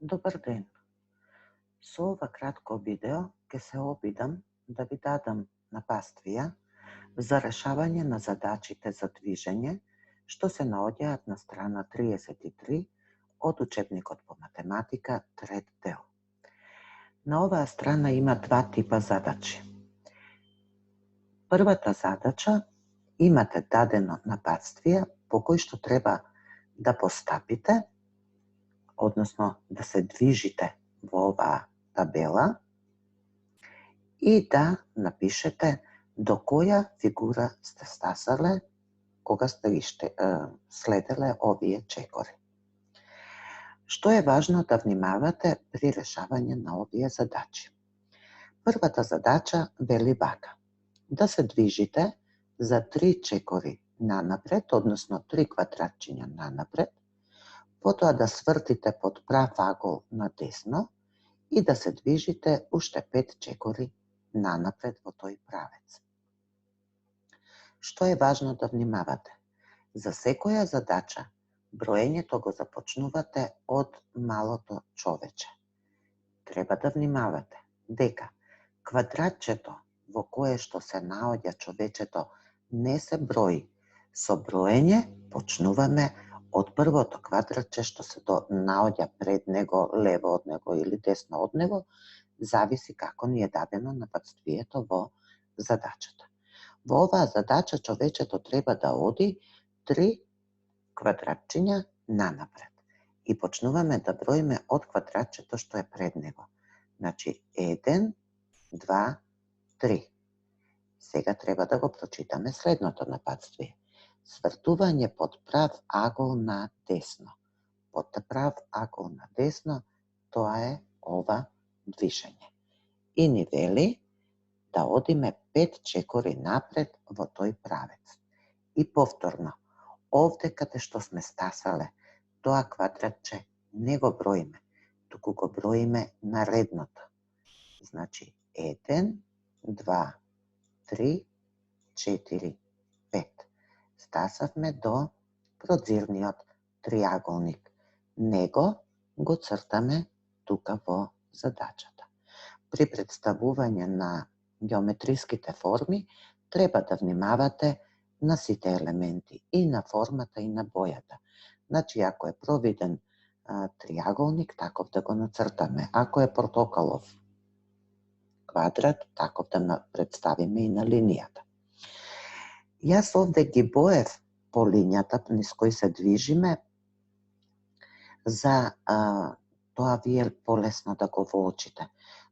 Добар ден! Со ова кратко видео ќе се обидам да ви дадам напаствија за решавање на задачите за движење што се наоѓаат на страна 33 од учебникот по математика, трет дел. На оваа страна има два типа задачи. Првата задача имате дадено напатствие по кој што треба да постапите, односно да се движите во оваа табела и да напишете до која фигура сте стасале кога сте ги следеле овие чекори. Што е важно да внимавате при решавање на овие задачи? Првата задача вели вака: да се движите за 3 чекори нанапред, односно 3 квадратчиња нанапред, потоа да свртите под прав агол на десно и да се движите уште 5 чекори нанапред во тој правец. Што е важно да внимавате? За секоја задача, броењето го започнувате од малото човече. Треба да внимавате дека квадратчето во кое што се наоѓа човечето не се брои. Со броење почнуваме од првото квадратче што се наоѓа пред него, лево од него или десно од него, зависи како ни е дадено напатствието во задачата. Во оваа задача човечето треба да оди 3 квадратчиња нанапред. И почнуваме да броиме од квадратчето што е пред него. Значи 1, 2, 3. Сега треба да го прочитаме следното напатствие. Свртување под прав агол на десно. Под прав агол на десно, тоа е ова движење. И ни вели да одиме 5 чекори напред во тој правец. И повторно, овде каде што сме стасале, тоа квадратче не го броиме, туку го броиме наредното. Значи 1, 2, 3, 4, 5. Стасавме до прозирниот триаголник. Него го цртаме тука во задачата. При представување на геометриските форми треба да внимавате на сите елементи, и на формата, и на бојата. Значи, ако е провиден триаголник, таков да го нацртаме. Ако е портокалов квадрат, таков да представиме и на линијата. Јас овде ги боев по линијата низ кој се движиме, за тоа вие полесно да го воочите.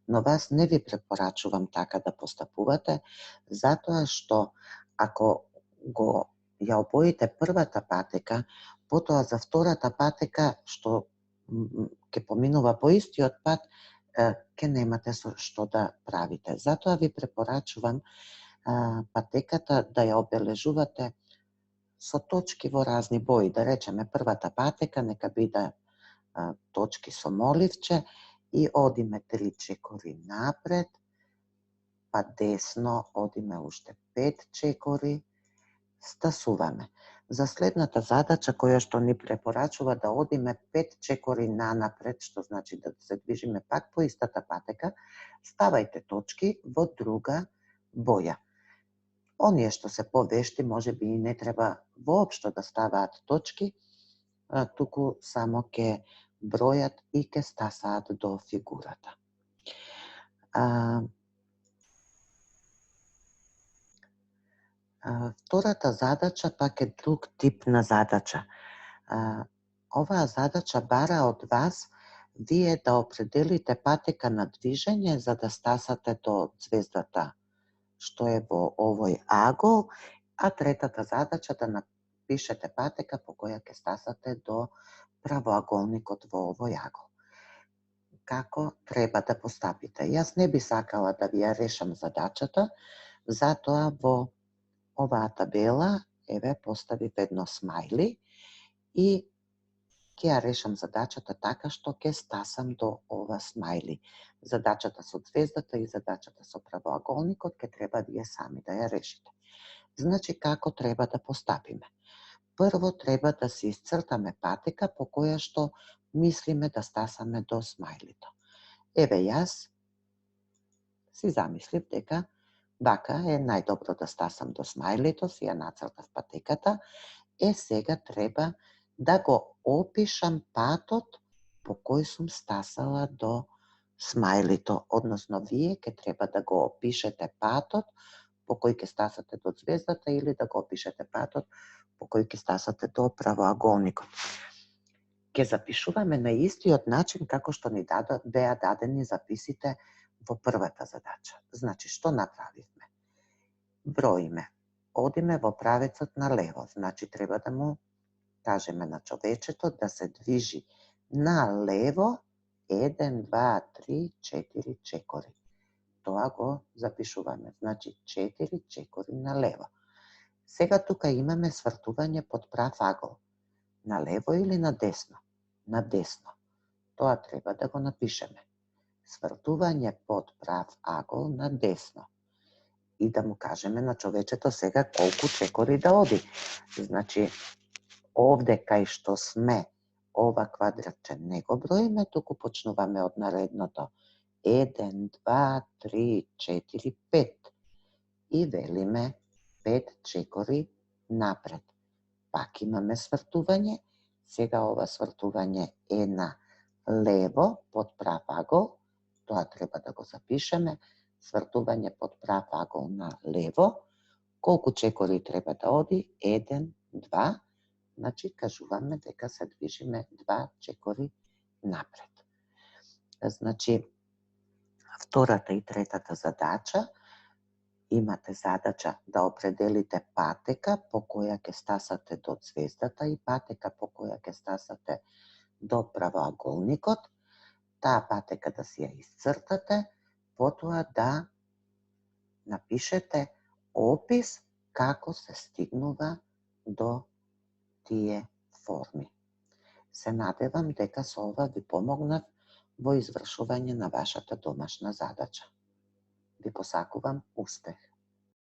Но вас не ви препорачувам така да постапувате, затоа што ако ја обоите првата патека, потоа за втората патека што ќе поминува по истиот пат, ќе немате што да правите. Затоа ви препорачувам патеката да ја обележувате со точки во разни бои. Да речеме, првата патека нека биде точки со моливче и одиме 3 чекори напред, па десно одиме уште 5 чекори, стасуваме. За следната задача која што ни препорачува да одиме 5 чекори нанапред, што значи да се движиме пак по истата патека, ставајте точки во друга боја. Оние што се повешти можеби и не треба воопшто да ставаат точки, туку само ќе бројат и ќе стасаат до фигурата. Втората задача пак е друг тип на задача. Оваа задача бара од вас вие да определите патека на движење за да стасате до ѕвездата што е во овој агол, а третата задача да напишете патека по која ќе стасате до правоаголникот во овој агол. Како треба да постапите? Јас не би сакала да ви ја решам задачата, затоа во оваа табела, еве, поставив едно смајли и ќе ја решам задачата така што ќе стасам до ова смајли. Задачата со ѕвездата и задачата со правоаголникот ќе треба вие сами да ја решите. Значи, како треба да постапиме? Прво треба да се исцртаме патека по која што мислиме да стасаме до смајлито. Еве јас си замислив дека вака е најдобро да стасам до смајлито, си ја нацртав патеката, сега треба да го опишам патот по кој сум стасала до смајлито, односно вие ќе треба да го опишете патот по кој ќе стасате до ѕвездата или да го опишете патот по кој ќе стасате до правоаголникот. Ќе запишуваме на истиот начин како што ни беа дадени записите во првата задача. Значи, што направивме? Броиме. Одиме во правецот на лево, значи треба да му кажеме на човечето да се движи на лево 1, 2, 3, 4 чекори. Тоа го запишуваме. Значи 4 чекори на лево. Сега тука имаме свртување под прав агол. На лево или на десно? На десно. Тоа треба да го напишеме. Свртување под прав агол на десно. И да му кажеме на човечето сега колку чекори да оди. Значи, овде кај што сме, ова квадратче не го броиме, туку почнуваме од наредното. 1, 2, 3, 4, 5. И велиме 5 чекори напред. Пак имаме свртување. Сега ова свртување е на лево под прав агол. Тоа треба да го запишеме. Свртување под прав агол на лево. Колку чекори треба да оди? 1, 2. Значи, кажуваме дека се движиме 2 чекори напред. Значи, втората и третата задача имате задача да определите патека по која ќе стасате до ѕвездата и патека по која ќе стасате до правоаголникот. Таа патека да си ја исцртате, потоа да напишете опис како се стигнува до тие форми. Се надевам дека со ова ви помогнав во извршување на вашата домашна задача. Ви посакувам успех!